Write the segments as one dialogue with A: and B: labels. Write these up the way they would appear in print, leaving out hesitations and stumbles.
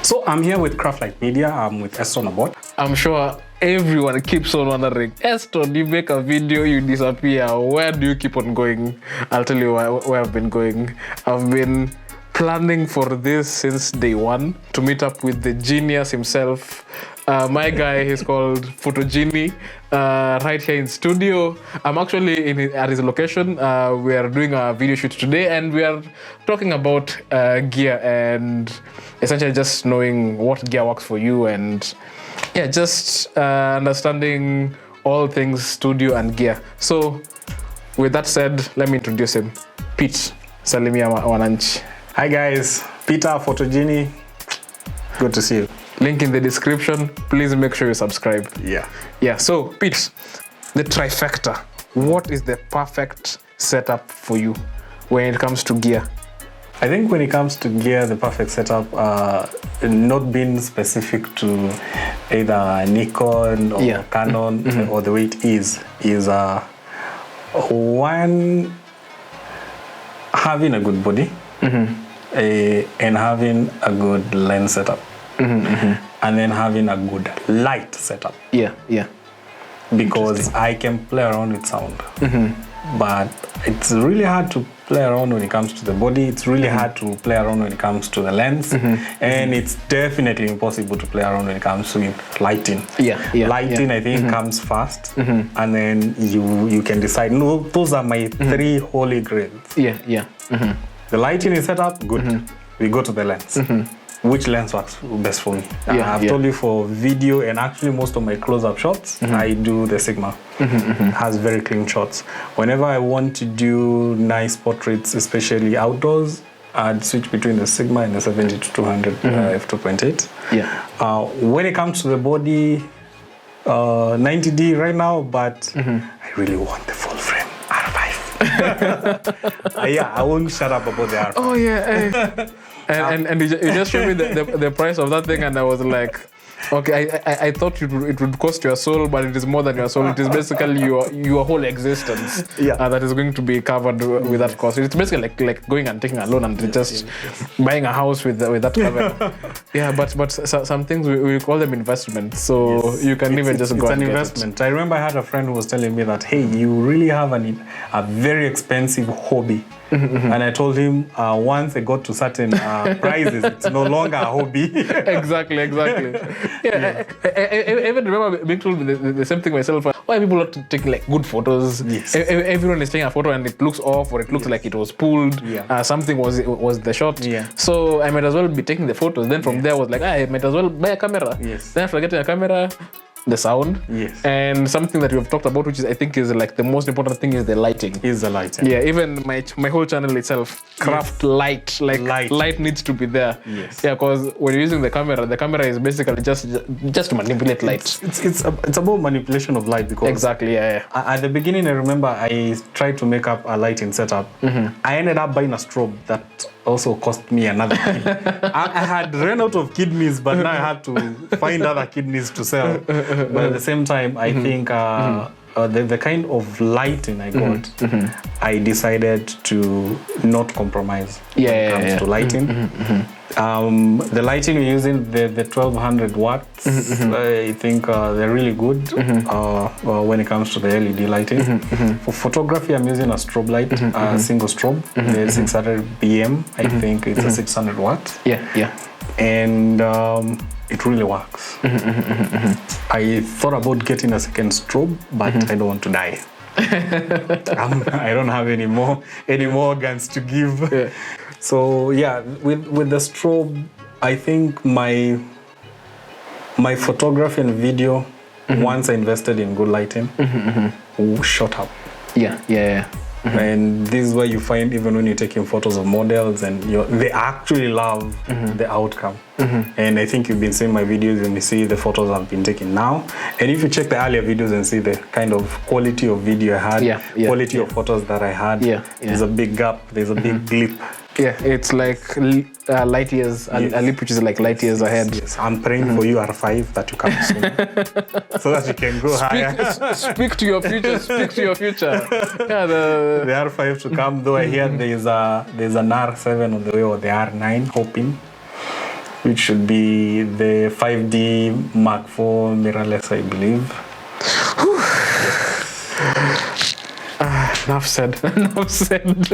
A: So I'm here with Craftlight Media. I'm with Eston Abot.
B: I'm sure everyone keeps on wondering, Eston, you make a video, you disappear. Where do you keep on going? I'll tell you where I've been going. I've been planning for this since day one, to meet up with the genius himself. My guy is called PhotoGenie, right here in studio. I'm actually at his location. We are doing a video shoot today, and we are talking about gear and essentially just knowing what gear works for you, and yeah, just understanding all things studio and gear. So with that said, let me introduce him. Pete, salimia wananchi.
A: Hi guys, Peter, PhotoGenie. Good to see you.
B: Link in the description. Please make sure you subscribe. Yeah. So Pete, the trifecta. What is the perfect setup for you when it comes to gear?
A: I think when it comes to gear, the perfect setup, not being specific to either Nikon or Canon or the way it is one, having a good body and having a good lens setup. And then having a good light setup.
B: Yeah.
A: Because I can play around with sound. But it's really hard to play around when it comes to the body. It's really hard to play around when it comes to the lens. And it's definitely impossible to play around when it comes to lighting. Lighting, I think, comes first. And then you can decide, no, those are my three holy grails. The lighting is set up, good. We go to the lens. Which lens works best for me? I've told you for video and actually most of my close-up shots, I do the Sigma. Has very clean shots. Whenever I want to do nice portraits, especially outdoors, I'd switch between the Sigma and the 70-200 f2.8. When it comes to the body, 90D right now, but I really want the full frame R5. I won't shut up about the R5.
B: Oh yeah. And you just showed me the price of that thing, and I was like, okay, I thought it would cost your soul, but it is more than your soul. It is basically your whole existence that is going to be covered with that cost. It's basically like going and taking a loan and just buying a house with that cover. But some things we call them investments, so you can even just go and
A: get it. It's an investment. I remember I had a friend who was telling me that, hey, you really have a very expensive hobby. And I told him once I got to certain prices, it's no longer a hobby.
B: Exactly. I even remember being told the same thing myself. Why are people not taking like good photos? Everyone is taking a photo and it looks off, or it looks like it was pulled. Something was the shot. So I might as well be taking the photos. Then from there I was like, I might as well buy a camera. Then after getting a camera, the sound, and something that we've talked about, which is I think is like the most important thing, is the lighting. Even my whole channel itself, craft light. Light needs to be there. Because when you're using the camera is basically just to manipulate light.
A: It's about manipulation of light, because at the beginning I remember I tried to make up a lighting setup. I ended up buying a strobe that also cost me another kidney. I had run out of kidneys, but now I had to find other kidneys to sell. But at the same time, I think the kind of lighting I got, I decided to not compromise when it comes to lighting. The lighting we're using, the 1200 watts, I think they're really good when it comes to the LED lighting. For photography, I'm using a strobe light, a single strobe, the 600 BM. I think it's a 600 watts. And it really works. I thought about getting a second strobe, but I don't want to die. I don't have any more organs to give. So with the strobe, I think my photography and video, once I invested in good lighting, shot up. And this is where you find, even when you're taking photos of models, and they actually love the outcome. And I think you've been seeing my videos and you see the photos I've been taking now. And if you check the earlier videos and see the kind of quality of video I had, quality of photos that I had, there's a big gap, there's a big blip.
B: It's like light years, a leap which is like light years ahead.
A: I'm praying for you, R5, that you come soon. So that you can go higher.
B: Speak to your future. The
A: R5 to come, though I hear there's an R7 on the way, or the R9, hoping. which should be the 5D Mark IV mirrorless, I believe.
B: Enough said. Enough said.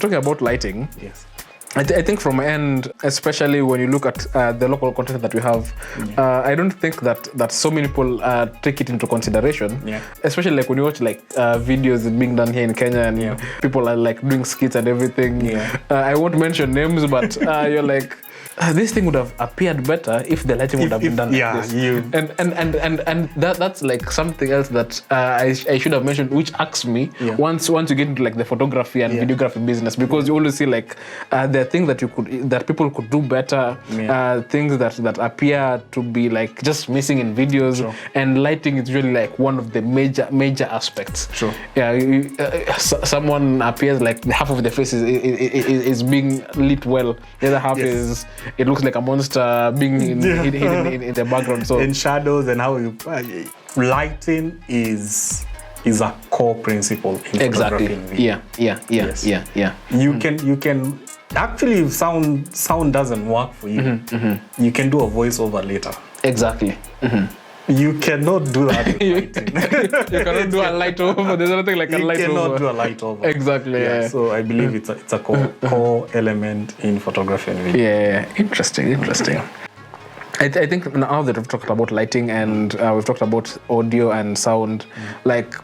B: Talking about lighting.
A: Yes.
B: I think from my end, especially when you look at the local content that we have, I don't think that so many people take it into consideration.
A: Yeah.
B: Especially like when you watch like videos being done here in Kenya and people are like doing skits and everything.
A: Yeah.
B: I won't mention names, but you're like, this thing would have appeared better if the lighting would have been done like this. And that's like something else that I should have mentioned, which asks me once you get into like the photography and videography business, because you always see like there are things that people could do better, things that appear to be like just missing in videos, and lighting is really like one of the major aspects.
A: Sure.
B: Yeah, someone appears like half of the face is being lit well, the other half is. It looks like a monster being hidden in the background. So
A: in shadows and how you lighting is a core principle in photography.
B: Yeah.
A: You can actually, if sound doesn't work for you, you can do a voiceover later.
B: Exactly.
A: You cannot do that with lighting.
B: You cannot do a light over. There's nothing like a light over.
A: You cannot do a light over.
B: Exactly. Yeah.
A: So I believe it's a core element in photography and video.
B: Yeah. Interesting. I think now that we've talked about lighting and we've talked about audio and sound, like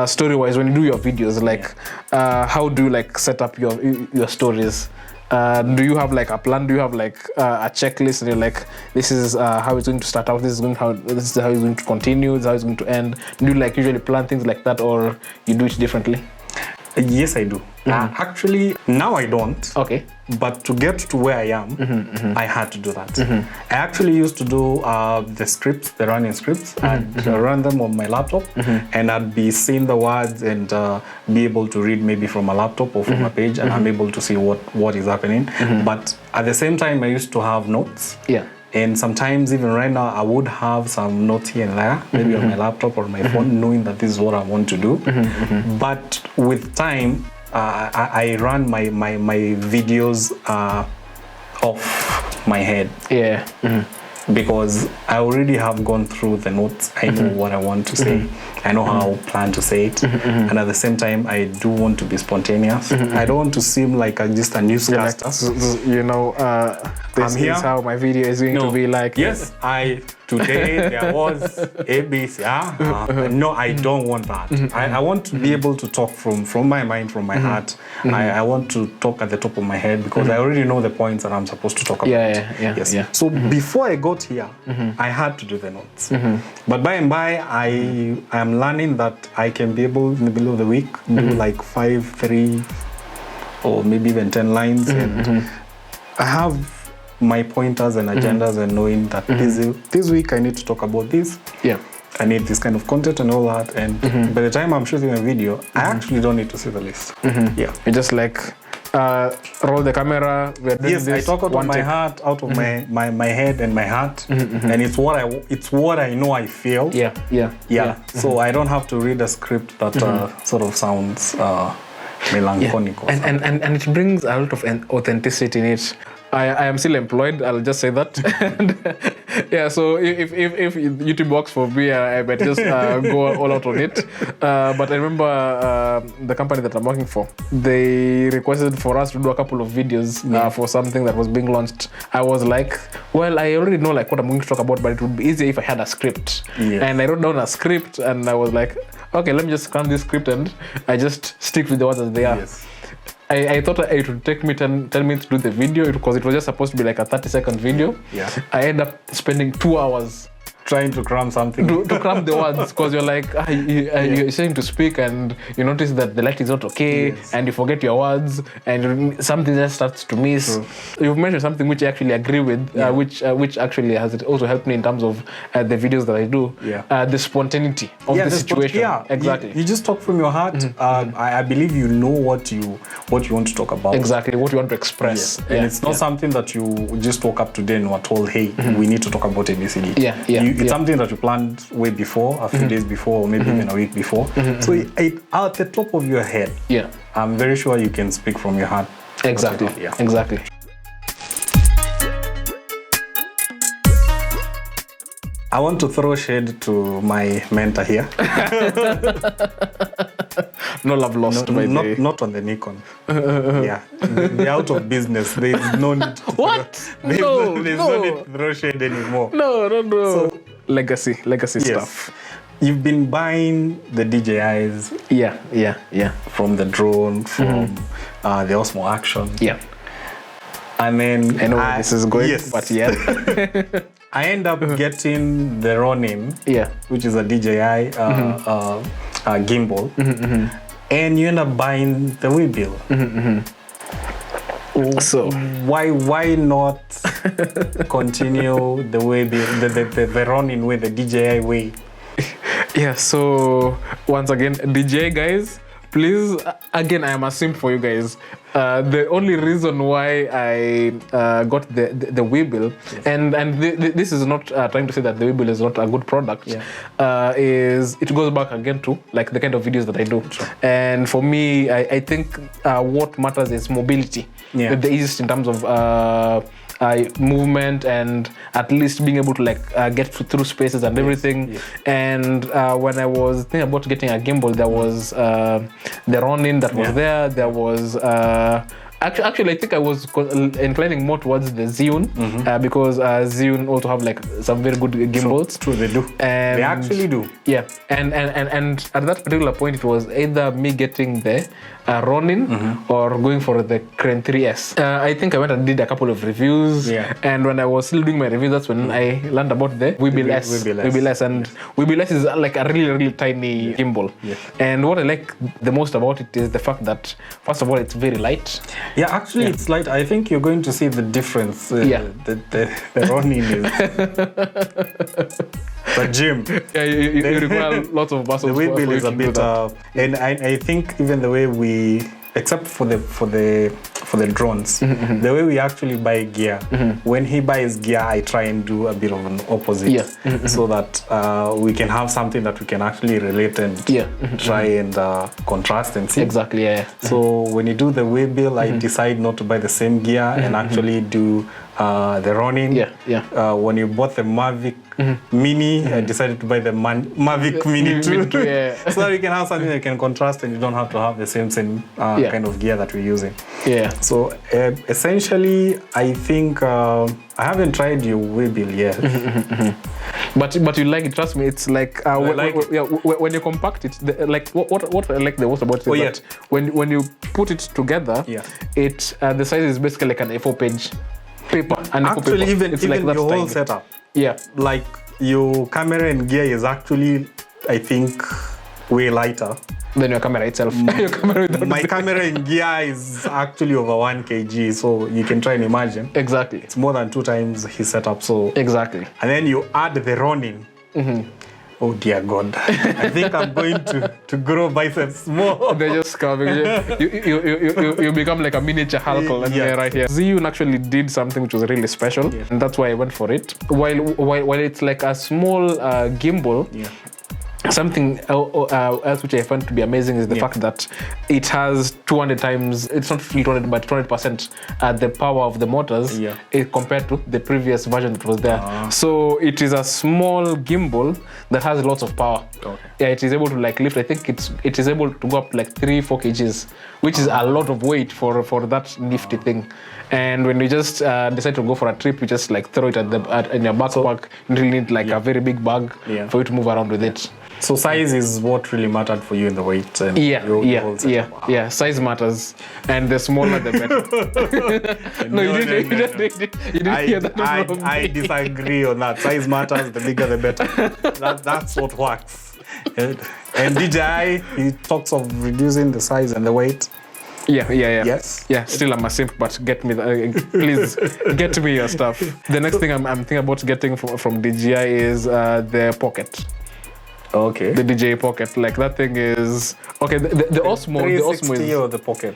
B: story-wise, when you do your videos, like how do you like set up your stories? Do you have like a plan? Do you have like a checklist? And you're like, this is how it's going to start out. This is how it's going to continue. This is how it's going to end. Do you like usually plan things like that, or you do it differently?
A: Yes, I do. Actually, now I don't.
B: Okay.
A: But to get to where I am, I had to do that. I actually used to do the running scripts. I'd run them on my laptop, and I'd be seeing the words and be able to read maybe from a laptop or from a page, and I'm able to see what is happening. But at the same time, I used to have notes.
B: Yeah.
A: And sometimes, even right now, I would have some notes here and there, maybe on my laptop or my phone, knowing that this is what I want to do. But with time, I run my videos off my head.
B: Yeah.
A: Because I already have gone through the notes. I know what I want to say. I know how I plan to say it. And at the same time, I do want to be spontaneous. I don't want to seem like just a newscaster.
B: You know, this is how my video is going to be like.
A: Yes, today there was ABC. No, I don't want that. I want to be able to talk from my mind, from my heart. I want to talk at the top of my head because I already know the points that I'm supposed to talk about.
B: Yeah.
A: So before I got here, I had to do the notes. But by and by, I am learning that I can be able in the middle of the week do like 5, 3, or maybe even 10 lines. And I have my pointers and agendas and knowing that this week I need to talk about this.
B: Yeah.
A: I need this kind of content and all that. And by the time I'm shooting a video, I actually don't need to see the list. Yeah.
B: You just like roll the camera. We're doing
A: yes, I talk out of my heart, out of my head and my heart, and it's what I know I feel.
B: Yeah.
A: So I don't have to read a script that sort of sounds melancholic.
B: And it brings a lot of authenticity in it. I am still employed, I'll just say that. So if YouTube works for me, I might just go all out on it. But I remember the company that I'm working for, they requested for us to do a couple of videos for something that was being launched. I was like, well, I already know like what I'm going to talk about, but it would be easier if I had a script. And I wrote down a script and I was like, okay, let me just scan this script and I just stick with the words as they are. I thought it would take me 10 minutes to do the video because it was just supposed to be like a 30-second video. I ended up spending 2 hours
A: trying to cram something.
B: To cram the words because you're like, you're starting to speak and you notice that the light is not okay and you forget your words and something just starts to miss. You've mentioned something which I actually agree with, which actually has also helped me in terms of the videos that I do. The spontaneity of the situation. Exactly.
A: You just talk from your heart. I believe you know what you want to talk about.
B: Exactly, what you want to express.
A: And it's not something that you just woke up today and were told, hey, we need to talk about ABCD. It's something that you planned way before, a few days before, or maybe even a week before. So at the top of your head, I'm very sure you can speak from your heart.
B: Exactly.
A: I want to throw shade to my mentor here.
B: No love lost by the...
A: Not on the Nikon. Yeah, they're out of business. There's no need to
B: What?
A: There's no need to throw shade anymore.
B: No.
A: So,
B: legacy
A: yes.
B: stuff.
A: You've been buying the DJIs.
B: Yeah.
A: From the drone, from the Osmo Action.
B: Yeah.
A: And then
B: I know where this is going,
A: yes.
B: but yeah.
A: I end up getting the Ronin, which is a DJI gimbal, and you end up buying the Weebill.
B: So
A: why not continue the Weebill, the Ronin way, the DJI way?
B: Yeah. So once again, DJI guys, please, again, I am a simp for you guys. The only reason why I got the Weebill, and this is not trying to say that the Weebill is not a good product, is it goes back again to like the kind of videos that I do. Sure. And for me, I think what matters is mobility. The easiest in terms of movement and at least being able to like get through spaces and everything. And when I was thinking about getting a gimbal, there was the Ronin that was there. There was actually I think I was inclining more towards the Zhiyun because Zhiyun also have like some very good gimbals.
A: True, they do. And they actually do. Yeah, and at that particular point, it was either me getting the Ronin or going for the Crane 3S. I think I went and did a couple of reviews, and when I was still doing my reviews, that's when I learned about the Weebill S. And Weebill S is like a really tiny gimbal. And what I like the most about it is the fact that, first of all, it's very light. Yeah, actually, it's light. I think you're going to see the difference. The Ronin is the gym.
B: Yeah, you require lots of muscles.
A: The Weebill is a bit, and I think even the way we, except for the drones, the way we actually buy gear. When he buys gear, I try and do a bit of an opposite, so that we can have something that we can actually relate and try and contrast and see.
B: Exactly. Yeah.
A: So when you do the Weebill, I decide not to buy the same gear and actually do the Ronin. When you bought the Mavic Mini, I decided to buy the Mavic Mini too. So that you can have something that can contrast and you don't have to have the same kind of gear that we're using. So essentially, I think I haven't tried your Weebill yet.
B: But you like it, trust me. It's like, when you compact it, like what I like the most about it is that when you put it together, it the size is basically like an A4 page paper. And
A: actually, even
B: like
A: your whole setup, like your camera and gear is actually, I think, way lighter
B: than your camera itself.
A: My camera and gear is actually over 1 kg, so you can try and imagine.
B: Exactly.
A: It's more than 2 times his setup. So
B: exactly.
A: And then you add the Ronin. Oh dear God! I think I'm going to grow biceps more.
B: They're just coming. You become like a miniature Hulk right here. Zhiyun actually did something which was really special, and that's why I went for it. While it's like a small gimbal. Something else which I find to be amazing is the fact that it has 200 times, it's not 200 but 200% the power of the motors compared to the previous version that was there. So it is a small gimbal that has lots of power. It is able to like lift, I think it is able to go up like 3-4 kgs, which is a lot of weight for that nifty thing. And when you just decide to go for a trip, you just like throw it in your backpack. You really need like a very big bag for you to move around with it.
A: So size is what really mattered for you in the weight. And
B: size matters, and the smaller the better. You didn't hear that from me.
A: I disagree on that. Size matters, the bigger the better. That's what works. And DJI, he talks of reducing the size and the weight.
B: Yes. Still I'm a simp, but get me please get me your stuff. The next thing I'm thinking about getting from DJI is the Pocket.
A: Okay.
B: The DJI Pocket, like that thing is okay. The Osmo,
A: the Osmo is or the Pocket.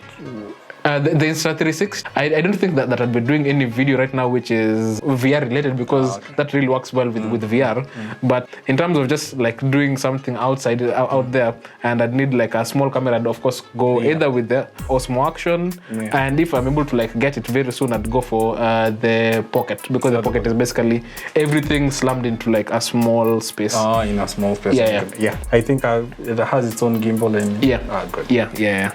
B: The Insta360, I don't think that I'd be doing any video right now which is VR related, because that really works well with VR. But in terms of just like doing something outside out there, and I'd need like a small camera, I'd of course go either with the Osmo Action, and if I'm able to like get it very soon, I'd go for the Pocket, because the Pocket is basically everything slammed into like a small space.
A: In a small space. Yeah. I think it has its own gimbal and good.
B: Yeah.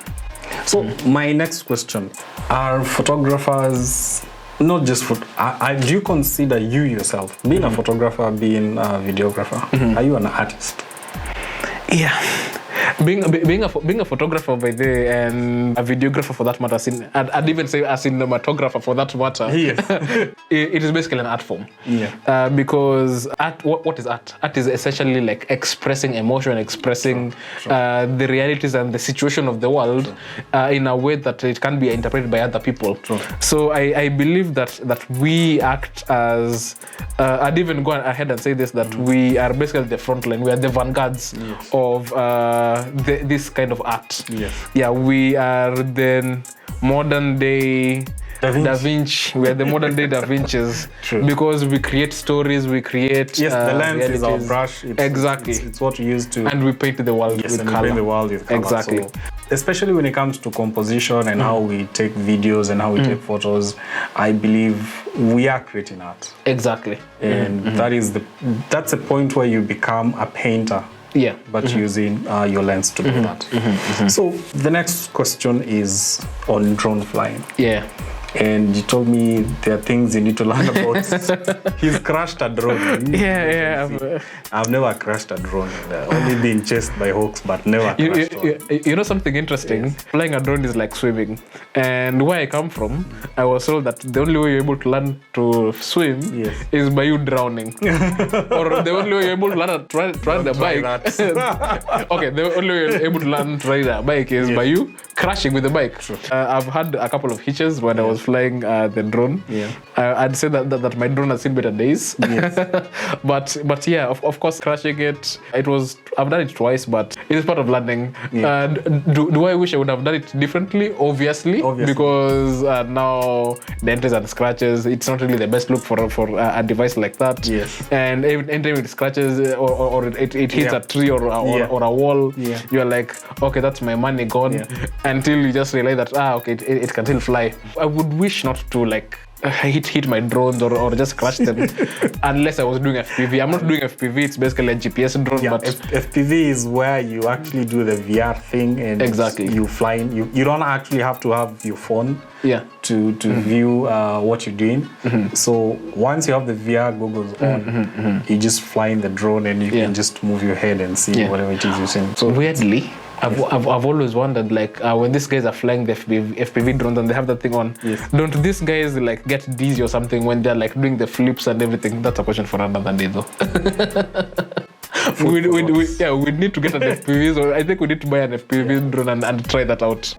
A: So my next question: are photographers not just do you consider you yourself being a photographer, being a videographer? Are you an artist?
B: Yeah. Being a photographer by day and a videographer for that matter, I'd even say a cinematographer for that matter.
A: Yes.
B: It is basically an art form.
A: Yeah.
B: Because art, what is art? Art is essentially like expressing emotion, expressing the realities and the situation of the world in a way that it can be interpreted by other people. So I believe that we act as, I'd even go ahead and say this, that we are basically the front line. We are the vanguards of this kind of art. Yeah, we are the modern day Da Vinci. We are the modern day Da Vinci's. Because we create stories, we create
A: the lens
B: realities.
A: Is our brush.
B: Exactly.
A: It's what we use to,
B: and we paint the world with color.
A: Paint the world with color.
B: Exactly.
A: So, especially when it comes to composition and how we take videos and how we take photos, I believe we are creating art.
B: Exactly.
A: And that's a point where you become a painter.
B: Yeah.
A: But using your lens to do that. So the next question is on drone flying.
B: Yeah.
A: And you told me there are things you need to learn about. He's crashed a drone. I've never crashed a drone. I've only been chased by hawks, but never crashed one.
B: You know something interesting? Flying a drone is like swimming. And where I come from, I was told that the only way you're able to learn to swim is by you drowning. Or the only way you're able to learn to ride the bike. Okay, the only way you're able to learn to ride a bike is by you crashing with the bike. I've had a couple of hitches when I was flying the drone. I'd say that my drone has seen better days. But yeah, of course, crashing it, I've done it twice, but it is part of learning. Do I wish I would have done it differently? Obviously. Because now dents and scratches, it's not really the best look for a device like that. And anytime it scratches or it hits a tree or a wall, you're like, okay, that's my money gone. Until you just realize that okay, it can still fly. I would wish not to like hit my drones or just crash them unless I was doing FPV. I'm not doing FPV, it's basically a GPS drone. But
A: FPV is where you actually do the VR thing and you fly in. You don't actually have to have your phone to view what you're doing. So once you have the VR goggles on, you just fly in the drone and you can just move your head and see whatever it is you're seeing.
B: So weirdly, I've always wondered, like, when these guys are flying the FPV drones and they have that thing on, don't these guys like get dizzy or something when they're like doing the flips and everything? That's a question for another day, though. we need to get an FPV, so I think we need to buy an FPV drone and try that out.